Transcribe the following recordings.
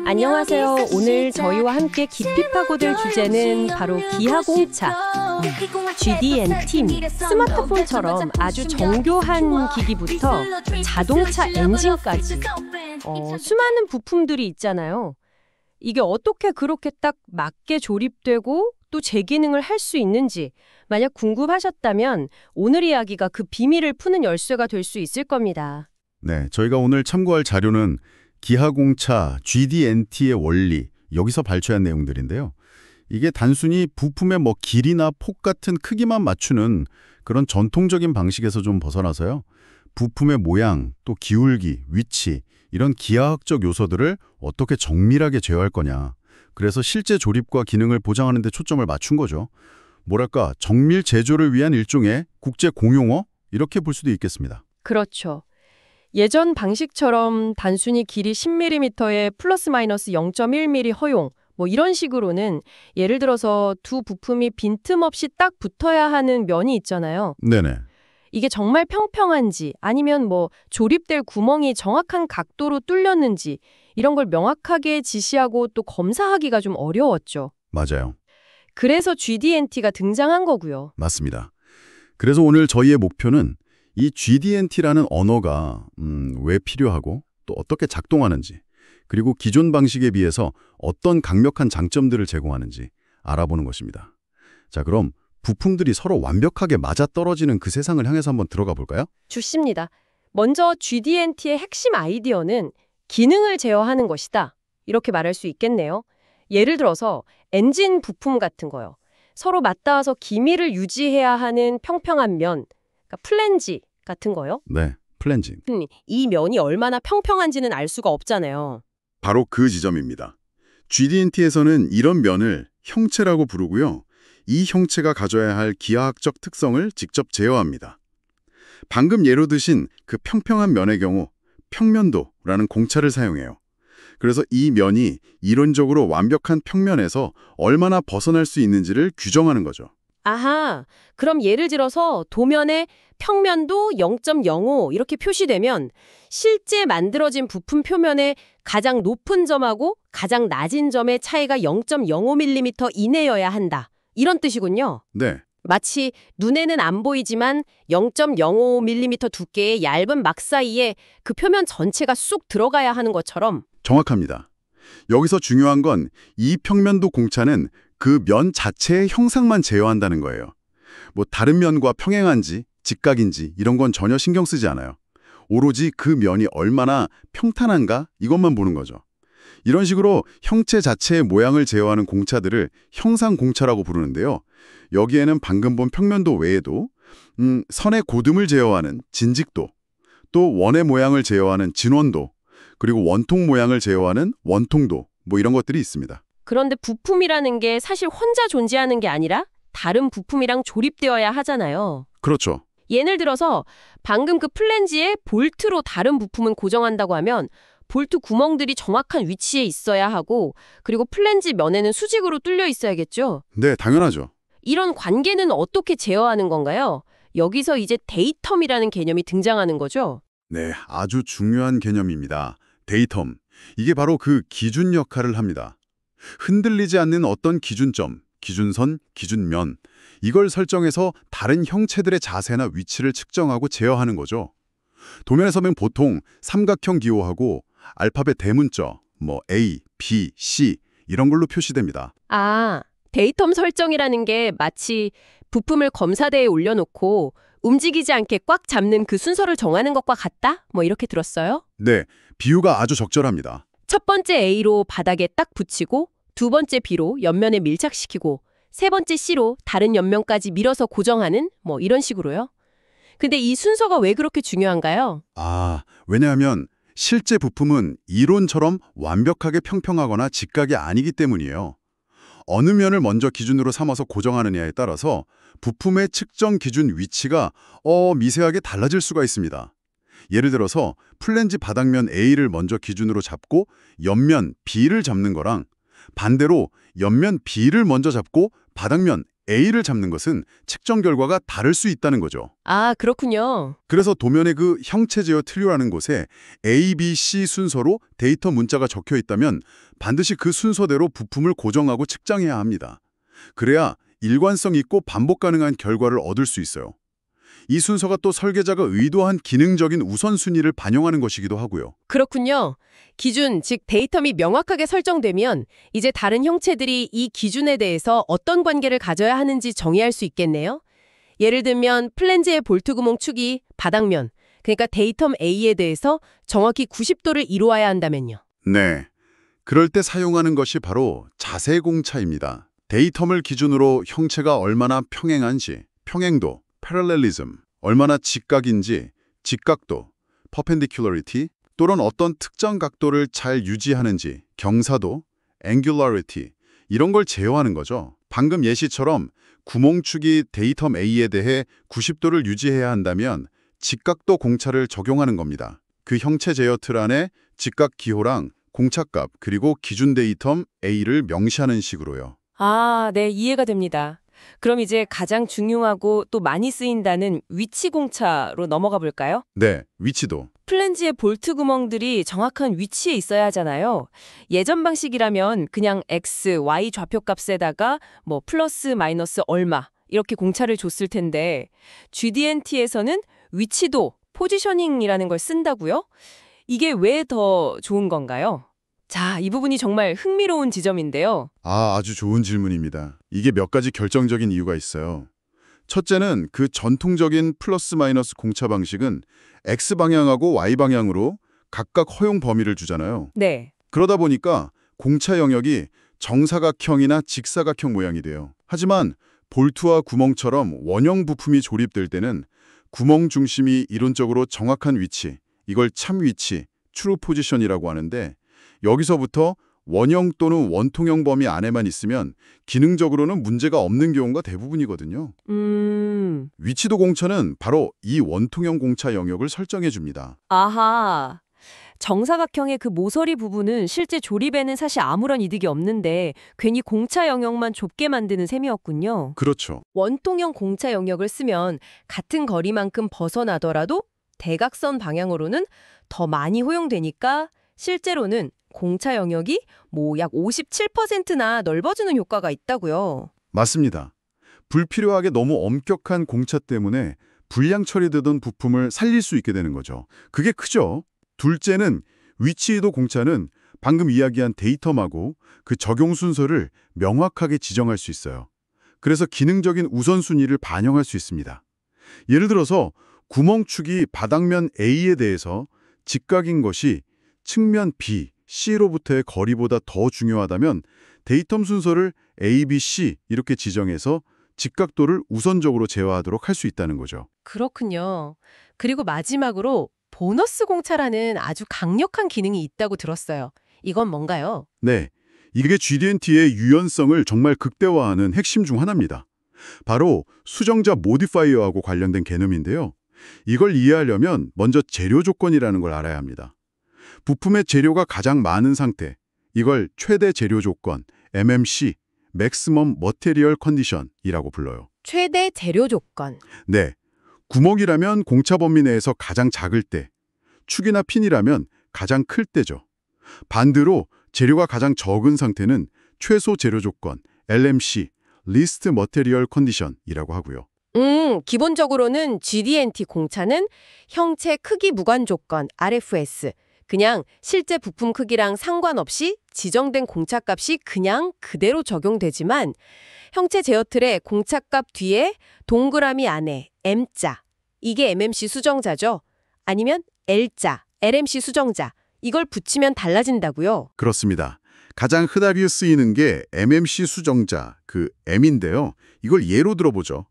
안녕하세요. 오늘 저희와 함께 깊이 파고들 주제는 바로 기하공차, GDN 팀, 스마트폰처럼 아주 정교한 기기부터 자동차 엔진까지 수많은 부품들이 있잖아요. 이게 어떻게 그렇게 딱 맞게 조립되고 또 재기능을 할 수 있는지 만약 궁금하셨다면 오늘 이야기가 그 비밀을 푸는 열쇠가 될 수 있을 겁니다. 네, 저희가 오늘 참고할 자료는 기하공차 GD&T의 원리, 여기서 발췌한 내용들인데요. 이게 단순히 부품의 길이나 폭 같은 크기만 맞추는 그런 전통적인 방식에서 좀 벗어나서요. 부품의 모양, 또 기울기, 위치, 이런 기하학적 요소들을 어떻게 정밀하게 제어할 거냐. 그래서 실제 조립과 기능을 보장하는 데 초점을 맞춘 거죠. 뭐랄까, 정밀 제조를 위한 일종의 국제 공용어? 이렇게 볼 수도 있겠습니다. 그렇죠. 예전 방식처럼 단순히 길이 10mm에 플러스 마이너스 0.1mm 허용, 이런 식으로는 예를 들어서 두 부품이 빈틈없이 딱 붙어야 하는 면이 있잖아요. 네네. 이게 정말 평평한지 아니면 조립될 구멍이 정확한 각도로 뚫렸는지 이런 걸 명확하게 지시하고 또 검사하기가 좀 어려웠죠. 맞아요. 그래서 GD&T가 등장한 거고요. 맞습니다. 그래서 오늘 저희의 목표는 이 GD&T라는 언어가 왜 필요하고 또 어떻게 작동하는지, 그리고 기존 방식에 비해서 어떤 강력한 장점들을 제공하는지 알아보는 것입니다. 자, 그럼 부품들이 서로 완벽하게 맞아떨어지는 그 세상을 향해서 한번 들어가 볼까요? 좋습니다. 먼저 GD&T의 핵심 아이디어는 기능을 제어하는 것이다. 이렇게 말할 수 있겠네요. 예를 들어서 엔진 부품 같은 거요. 서로 맞닿아서 기밀을 유지해야 하는 평평한 면, 그러니까 플랜지 같은 거요. 네, 플랜지. 이 면이 얼마나 평평한지는 알 수가 없잖아요. 바로 그 지점입니다. GD&T에서는 이런 면을 형체라고 부르고요. 이 형체가 가져야 할 기하학적 특성을 직접 제어합니다. 방금 예로 드신 그 평평한 면의 경우 평면도라는 공차를 사용해요. 그래서 이 면이 이론적으로 완벽한 평면에서 얼마나 벗어날 수 있는지를 규정하는 거죠. 아하, 그럼 예를 들어서 도면에 평면도 0.05 이렇게 표시되면 실제 만들어진 부품 표면의 가장 높은 점하고 가장 낮은 점의 차이가 0.05mm 이내여야 한다. 이런 뜻이군요. 네. 마치 눈에는 안 보이지만 0.05mm 두께의 얇은 막 사이에 그 표면 전체가 쑥 들어가야 하는 것처럼. 정확합니다. 여기서 중요한 건 이 평면도 공차는 그 면 자체의 형상만 제어한다는 거예요. 다른 면과 평행한지 직각인지 이런 건 전혀 신경 쓰지 않아요. 오로지 그 면이 얼마나 평탄한가 이것만 보는 거죠. 이런 식으로 형체 자체의 모양을 제어하는 공차들을 형상공차라고 부르는데요. 여기에는 방금 본 평면도 외에도 선의 고듬을 제어하는 진직도, 또 원의 모양을 제어하는 진원도, 그리고 원통 모양을 제어하는 원통도 이런 것들이 있습니다. 그런데 부품이라는 게 사실 혼자 존재하는 게 아니라 다른 부품이랑 조립되어야 하잖아요. 그렇죠. 예를 들어서 방금 그 플랜지에 볼트로 다른 부품은 고정한다고 하면 볼트 구멍들이 정확한 위치에 있어야 하고 그리고 플랜지 면에는 수직으로 뚫려 있어야겠죠? 네, 당연하죠. 이런 관계는 어떻게 제어하는 건가요? 여기서 이제 데이텀이라는 개념이 등장하는 거죠? 네, 아주 중요한 개념입니다. 데이텀. 이게 바로 그 기준 역할을 합니다. 흔들리지 않는 어떤 기준점, 기준선, 기준면, 이걸 설정해서 다른 형체들의 자세나 위치를 측정하고 제어하는 거죠. 도면에서는 보통 삼각형 기호하고 알파벳 대문자, A, B, C 이런 걸로 표시됩니다. 아, 데이텀 설정이라는 게 마치 부품을 검사대에 올려놓고 움직이지 않게 꽉 잡는 그 순서를 정하는 것과 같다? 이렇게 들었어요? 네, 비유가 아주 적절합니다. 첫 번째 A로 바닥에 딱 붙이고 두 번째 B로 옆면에 밀착시키고 세 번째 C로 다른 옆면까지 밀어서 고정하는 이런 식으로요. 근데 이 순서가 왜 그렇게 중요한가요? 왜냐하면 실제 부품은 이론처럼 완벽하게 평평하거나 직각이 아니기 때문이에요. 어느 면을 먼저 기준으로 삼아서 고정하느냐에 따라서 부품의 측정 기준 위치가 미세하게 달라질 수가 있습니다. 예를 들어서 플랜지 바닥면 A를 먼저 기준으로 잡고 옆면 B를 잡는 거랑 반대로 옆면 B를 먼저 잡고 바닥면 A를 잡는 것은 측정 결과가 다를 수 있다는 거죠. 아, 그렇군요. 그래서 도면의 그 형체 제어 트리오라는 곳에 A, B, C 순서로 데이터 문자가 적혀 있다면 반드시 그 순서대로 부품을 고정하고 측정해야 합니다. 그래야 일관성 있고 반복 가능한 결과를 얻을 수 있어요. 이 순서가 또 설계자가 의도한 기능적인 우선순위를 반영하는 것이기도 하고요. 그렇군요. 기준, 즉 데이텀이 명확하게 설정되면 이제 다른 형체들이 이 기준에 대해서 어떤 관계를 가져야 하는지 정의할 수 있겠네요. 예를 들면 플랜지의 볼트 구멍 축이 바닥면, 그러니까 데이텀 A에 대해서 정확히 90도를 이루어야 한다면요. 네. 그럴 때 사용하는 것이 바로 자세공차입니다. 데이텀을 기준으로 형체가 얼마나 평행한지, 평행도, parallelism, 얼마나 직각인지, 직각도, perpendicularity, 또는 어떤 특정 각도를 잘 유지하는지, 경사도, angularity, 이런 걸 제어하는 거죠. 방금 예시처럼 구멍축이 데이텀 A에 대해 90도를 유지해야 한다면 직각도 공차를 적용하는 겁니다. 그 형체 제어 틀 안에 직각 기호랑 공차값 그리고 기준 데이텀 A를 명시하는 식으로요. 아, 네, 이해가 됩니다. 그럼 이제 가장 중요하고 또 많이 쓰인다는 위치 공차로 넘어가 볼까요? 네, 위치도. 플랜지의 볼트 구멍들이 정확한 위치에 있어야 하잖아요. 예전 방식이라면 그냥 X, Y 좌표값에다가 뭐 플러스 마이너스 얼마 이렇게 공차를 줬을 텐데 GD&T에서는 위치도, 포지셔닝이라는 걸 쓴다고요? 이게 왜 더 좋은 건가요? 자, 이 부분이 정말 흥미로운 지점인데요. 아주 좋은 질문입니다. 이게 몇 가지 결정적인 이유가 있어요. 첫째는 그 전통적인 플러스 마이너스 공차 방식은 X방향하고 Y방향으로 각각 허용 범위를 주잖아요. 네. 그러다 보니까 공차 영역이 정사각형이나 직사각형 모양이 돼요. 하지만 볼트와 구멍처럼 원형 부품이 조립될 때는 구멍 중심이 이론적으로 정확한 위치, 이걸 참 위치, 트루 포지션이라고 하는데 여기서부터 원형 또는 원통형 범위 안에만 있으면 기능적으로는 문제가 없는 경우가 대부분이거든요. 위치도 공차는 바로 이 원통형 공차 영역을 설정해 줍니다. 아하. 정사각형의 그 모서리 부분은 실제 조립에는 사실 아무런 이득이 없는데 괜히 공차 영역만 좁게 만드는 셈이었군요. 그렇죠. 원통형 공차 영역을 쓰면 같은 거리만큼 벗어나더라도 대각선 방향으로는 더 많이 허용되니까 실제로는 공차 영역이 뭐 약 57%나 넓어지는 효과가 있다고요. 맞습니다. 불필요하게 너무 엄격한 공차 때문에 불량 처리되던 부품을 살릴 수 있게 되는 거죠. 그게 크죠. 둘째는 위치이도 공차는 방금 이야기한 데이텀하고 그 적용 순서를 명확하게 지정할 수 있어요. 그래서 기능적인 우선순위를 반영할 수 있습니다. 예를 들어서 구멍축이 바닥면 A에 대해서 직각인 것이 측면 B, C로부터의 거리보다 더 중요하다면 데이텀 순서를 A, B, C 이렇게 지정해서 직각도를 우선적으로 제어하도록 할 수 있다는 거죠. 그렇군요. 그리고 마지막으로 보너스 공차라는 아주 강력한 기능이 있다고 들었어요. 이건 뭔가요? 네, 이게 GD&T의 유연성을 정말 극대화하는 핵심 중 하나입니다. 바로 수정자 모디파이어하고 관련된 개념인데요. 이걸 이해하려면 먼저 재료 조건이라는 걸 알아야 합니다. 부품의 재료가 가장 많은 상태, 이걸 최대 재료 조건, MMC, Maximum Material Condition이라고 불러요. 최대 재료 조건. 네, 구멍이라면 공차 범위 내에서 가장 작을 때, 축이나 핀이라면 가장 클 때죠. 반대로 재료가 가장 적은 상태는 최소 재료 조건, LMC, Least Material Condition이라고 하고요. 기본적으로는 GD&T 공차는 형체 크기 무관 조건, RFS, 그냥 실제 부품 크기랑 상관없이 지정된 공차값이 그냥 그대로 적용되지만 형체 제어 틀의 공차값 뒤에 동그라미 안에 M자, 이게 MMC 수정자죠. 아니면 L자, LMC 수정자, 이걸 붙이면 달라진다고요. 그렇습니다. 가장 흔하게 쓰이는 게 MMC 수정자, 그 M인데요. 이걸 예로 들어보죠.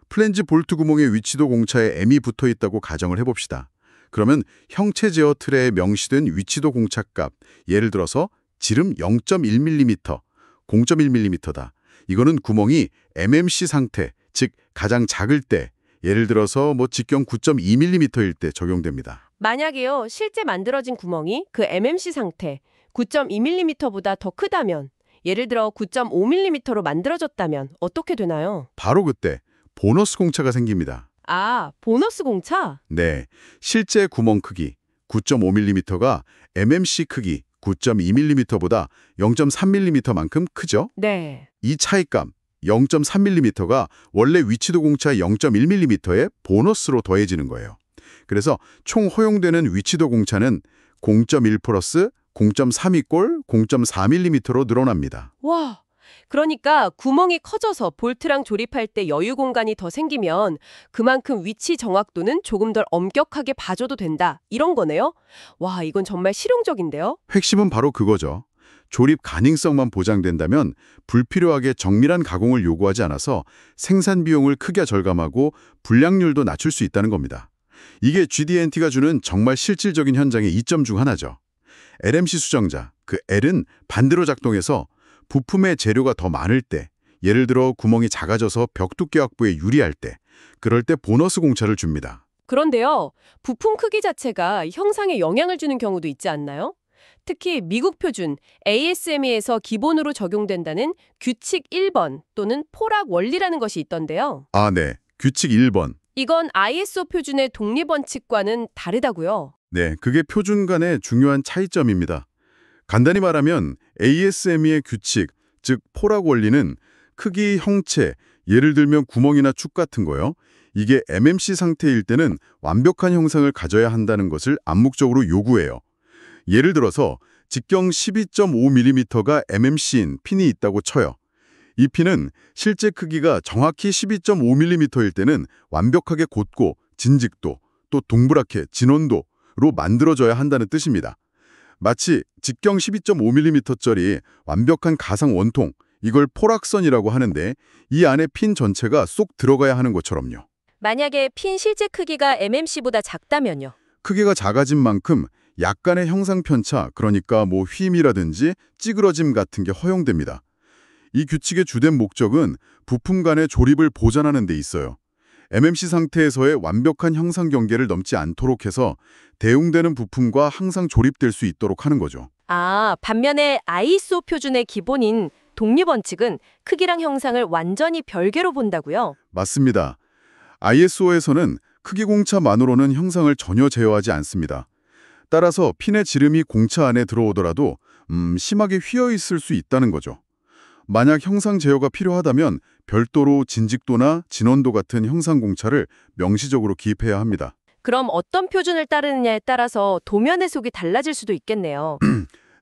플랜지 볼트 구멍의 위치도 공차에 M이 붙어 있다고 가정을 해봅시다. 그러면 형체 제어 틀에 명시된 위치도 공차값, 예를 들어서 지름 0.1mm, 0.1mm다. 이거는 구멍이 MMC 상태, 즉 가장 작을 때, 예를 들어서 직경 9.2mm일 때 적용됩니다. 만약에요, 실제 만들어진 구멍이 그 MMC 상태 9.2mm보다 더 크다면 예를 들어 9.5mm로 만들어졌다면 어떻게 되나요? 바로 그때 보너스 공차가 생깁니다. 아, 보너스 공차? 네, 실제 구멍 크기 9.5mm가 MMC 크기 9.2mm보다 0.3mm만큼 크죠? 네. 이 차이값 0.3mm가 원래 위치도 공차 0.1mm의 보너스로 더해지는 거예요. 그래서 총 허용되는 위치도 공차는 0.1 플러스 0.32꼴 0.4mm로 늘어납니다. 와, 그러니까 구멍이 커져서 볼트랑 조립할 때 여유 공간이 더 생기면 그만큼 위치 정확도는 조금 더 엄격하게 봐줘도 된다. 이런 거네요? 와, 이건 정말 실용적인데요? 핵심은 바로 그거죠. 조립 가능성만 보장된다면 불필요하게 정밀한 가공을 요구하지 않아서 생산 비용을 크게 절감하고 불량률도 낮출 수 있다는 겁니다. 이게 GD&T가 주는 정말 실질적인 현장의 이점 중 하나죠. LMC 수정자, 그 L은 반대로 작동해서 부품의 재료가 더 많을 때, 예를 들어 구멍이 작아져서 벽 두께 확보에 유리할 때, 그럴 때 보너스 공차를 줍니다. 그런데요, 부품 크기 자체가 형상에 영향을 주는 경우도 있지 않나요? 특히 미국 표준 ASME에서 기본으로 적용된다는 규칙 1번 또는 포락 원리라는 것이 있던데요. 아, 네. 규칙 1번. 이건 ISO 표준의 독립원칙과는 다르다고요. 네, 그게 표준 간의 중요한 차이점입니다. 간단히 말하면 ASME의 규칙, 즉 포락 원리는 크기, 형체, 예를 들면 구멍이나 축 같은 거요. 이게 MMC 상태일 때는 완벽한 형상을 가져야 한다는 것을 암묵적으로 요구해요. 예를 들어서 직경 12.5mm가 MMC인 핀이 있다고 쳐요. 이 핀은 실제 크기가 정확히 12.5mm일 때는 완벽하게 곧고 진직도, 또 동그랗게 진원도로 만들어져야 한다는 뜻입니다. 마치 직경 12.5mm짜리 완벽한 가상 원통, 이걸 포락선이라고 하는데 이 안에 핀 전체가 쏙 들어가야 하는 것처럼요. 만약에 핀 실제 크기가 MMC보다 작다면요? 크기가 작아진 만큼 약간의 형상 편차, 그러니까 뭐 휨이라든지 찌그러짐 같은 게 허용됩니다. 이 규칙의 주된 목적은 부품 간의 조립을 보장하는 데 있어요. MMC 상태에서의 완벽한 형상 경계를 넘지 않도록 해서 대응되는 부품과 항상 조립될 수 있도록 하는 거죠. 아, 반면에 ISO 표준의 기본인 독립원칙은 크기랑 형상을 완전히 별개로 본다고요? 맞습니다. ISO에서는 크기 공차만으로는 형상을 전혀 제어하지 않습니다. 따라서 핀의 지름이 공차 안에 들어오더라도 심하게 휘어 있을 수 있다는 거죠. 만약 형상 제어가 필요하다면 별도로 진직도나 진원도 같은 형상 공차를 명시적으로 기입해야 합니다. 그럼 어떤 표준을 따르느냐에 따라서 도면 해석이 달라질 수도 있겠네요.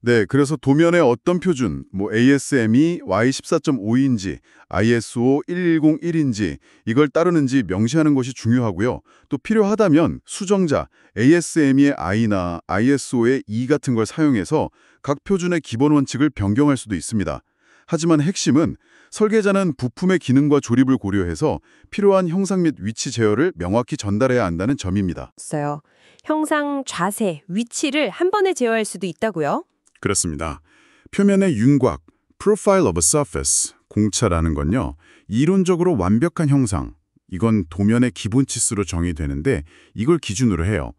네, 그래서 도면의 어떤 표준, 뭐 ASME Y14.5인지, ISO 1101인지 이걸 따르는지 명시하는 것이 중요하고요. 또 필요하다면 수정자, ASME의 I나 ISO의 E 같은 걸 사용해서 각 표준의 기본 원칙을 변경할 수도 있습니다. 하지만 핵심은 설계자는 부품의 기능과 조립을 고려해서 필요한 형상 및 위치 제어를 명확히 전달해야 한다는 점입니다. 있어요. 형상, 자세, 위치를 한 번에 제어할 수도 있다고요? 그렇습니다. 표면의 윤곽, Profile of a Surface, 공차라는 건요. 이론적으로 완벽한 형상, 이건 도면의 기본 치수로 정의되는데 이걸 기준으로 해요.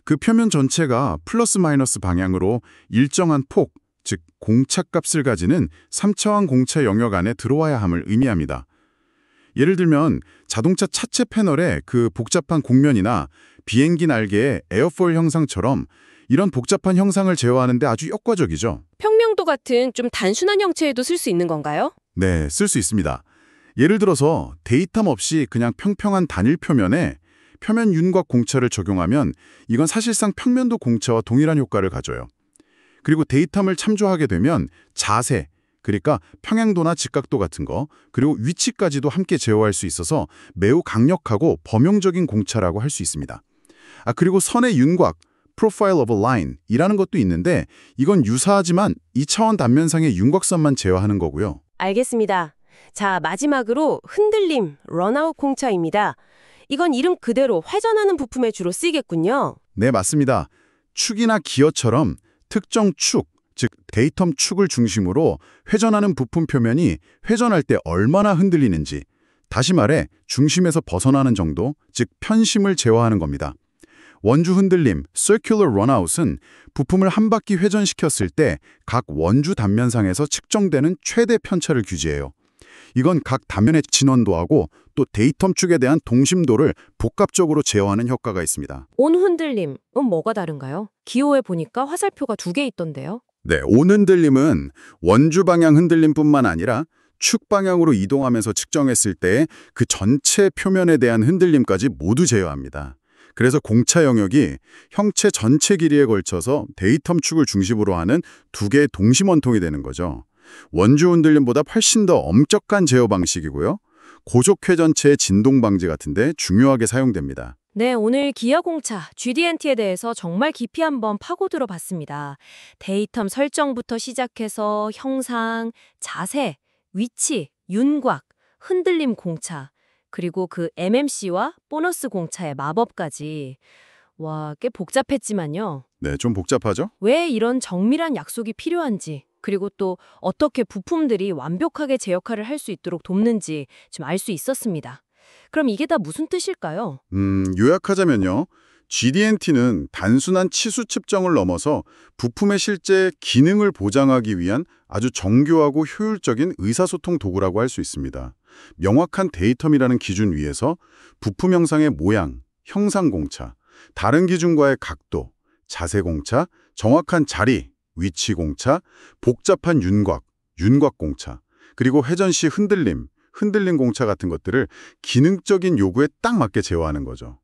그 표면 전체가 플러스 마이너스 방향으로 일정한 폭, 즉 공차값을 가지는 3차원 공차 영역 안에 들어와야 함을 의미합니다. 예를 들면 자동차 차체 패널의 그 복잡한 곡면이나 비행기 날개의 에어포일 형상처럼 이런 복잡한 형상을 제어하는 데 아주 효과적이죠. 평면도 같은 좀 단순한 형체에도 쓸 수 있는 건가요? 네, 쓸 수 있습니다. 예를 들어서 데이텀 없이 그냥 평평한 단일 표면에 표면 윤곽 공차를 적용하면 이건 사실상 평면도 공차와 동일한 효과를 가져요. 그리고 데이텀을 참조하게 되면 자세, 그러니까 평행도나 직각도 같은 거, 그리고 위치까지도 함께 제어할 수 있어서 매우 강력하고 범용적인 공차라고 할 수 있습니다. 그리고 선의 윤곽, Profile of a Line 이라는 것도 있는데 이건 유사하지만 2차원 단면상의 윤곽선만 제어하는 거고요. 알겠습니다. 자, 마지막으로 흔들림, 런아웃 공차입니다. 이건 이름 그대로 회전하는 부품에 주로 쓰이겠군요. 네, 맞습니다. 축이나 기어처럼 특정 축, 즉 데이텀 축을 중심으로 회전하는 부품 표면이 회전할 때 얼마나 흔들리는지, 다시 말해 중심에서 벗어나는 정도, 즉 편심을 제어하는 겁니다. 원주 흔들림, circular runout은 부품을 한 바퀴 회전시켰을 때 각 원주 단면상에서 측정되는 최대 편차를 규제해요. 이건 각 단면의 진원도하고 또 데이텀 축에 대한 동심도를 복합적으로 제어하는 효과가 있습니다. 온 흔들림은 뭐가 다른가요? 기호에 보니까 화살표가 2개 있던데요. 네, 온 흔들림은 원주 방향 흔들림뿐만 아니라 축 방향으로 이동하면서 측정했을 때 그 전체 표면에 대한 흔들림까지 모두 제어합니다. 그래서 공차 영역이 형체 전체 길이에 걸쳐서 데이텀 축을 중심으로 하는 2개의 동심원통이 되는 거죠. 원주 흔들림보다 훨씬 더 엄격한 제어 방식이고요. 고속 회전체의 진동 방지 같은 데 중요하게 사용됩니다. 네, 오늘 기아공차 GD&T에 대해서 정말 깊이 한번 파고들어 봤습니다. 데이텀 설정부터 시작해서 형상, 자세, 위치, 윤곽, 흔들림 공차, 그리고 그 MMC와 보너스 공차의 마법까지. 와, 꽤 복잡했지만요. 네, 좀 복잡하죠? 왜 이런 정밀한 약속이 필요한지, 그리고 또 어떻게 부품들이 완벽하게 제 역할을 할 수 있도록 돕는지 좀 알 수 있었습니다. 그럼 이게 다 무슨 뜻일까요? 요약하자면요. GD&T는 단순한 치수 측정을 넘어서 부품의 실제 기능을 보장하기 위한 아주 정교하고 효율적인 의사소통 도구라고 할 수 있습니다. 명확한 데이텀이라는 기준 위에서 부품 형상의 모양, 형상 공차, 다른 기준과의 각도, 자세 공차, 정확한 자리, 위치 공차, 복잡한 윤곽, 윤곽 공차, 그리고 회전 시 흔들림, 흔들림 공차 같은 것들을 기능적인 요구에 딱 맞게 제어하는 거죠.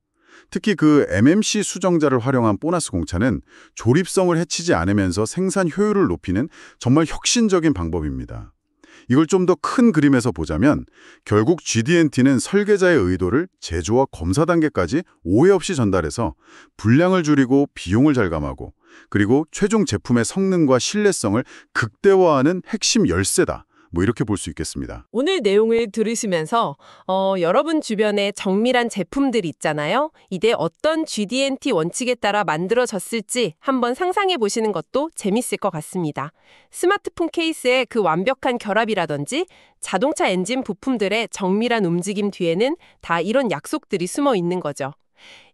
특히 그 MMC 수정자를 활용한 보너스 공차는 조립성을 해치지 않으면서 생산 효율을 높이는 정말 혁신적인 방법입니다. 이걸 좀 더 큰 그림에서 보자면 결국 GD&T는 설계자의 의도를 제조와 검사 단계까지 오해 없이 전달해서 분량을 줄이고 비용을 절감하고 그리고 최종 제품의 성능과 신뢰성을 극대화하는 핵심 열쇠다. 뭐 이렇게 볼 수 있겠습니다. 오늘 내용을 들으시면서 여러분 주변에 정밀한 제품들 있잖아요. 이게 어떤 GD&T 원칙에 따라 만들어졌을지 한번 상상해 보시는 것도 재밌을 것 같습니다. 스마트폰 케이스의 그 완벽한 결합이라든지 자동차 엔진 부품들의 정밀한 움직임 뒤에는 다 이런 약속들이 숨어 있는 거죠.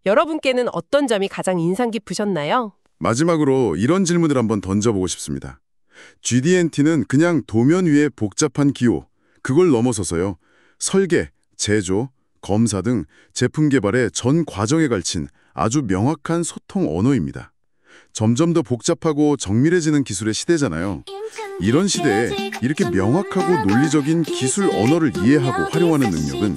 여러분께는 어떤 점이 가장 인상 깊으셨나요? 마지막으로 이런 질문을 한번 던져보고 싶습니다. GD&T는 그냥 도면 위의 복잡한 기호, 그걸 넘어서서요. 설계, 제조, 검사 등 제품 개발의 전 과정에 걸친 아주 명확한 소통 언어입니다. 점점 더 복잡하고 정밀해지는 기술의 시대잖아요. 이런 시대에 이렇게 명확하고 논리적인 기술 언어를 이해하고 활용하는 능력은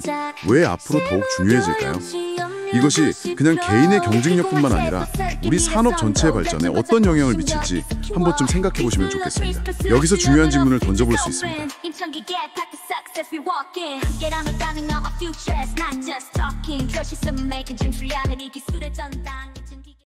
왜 앞으로 더욱 중요해질까요? 이것이 그냥 개인의 경쟁력뿐만 아니라 우리 산업 전체의 발전에 어떤 영향을 미칠지 한 번쯤 생각해 보시면 좋겠습니다. 여기서 중요한 질문을 던져볼 수 있습니다. Get on the dialing of our future, it's not just talking. Just some making dreams reality. 기술의 전당.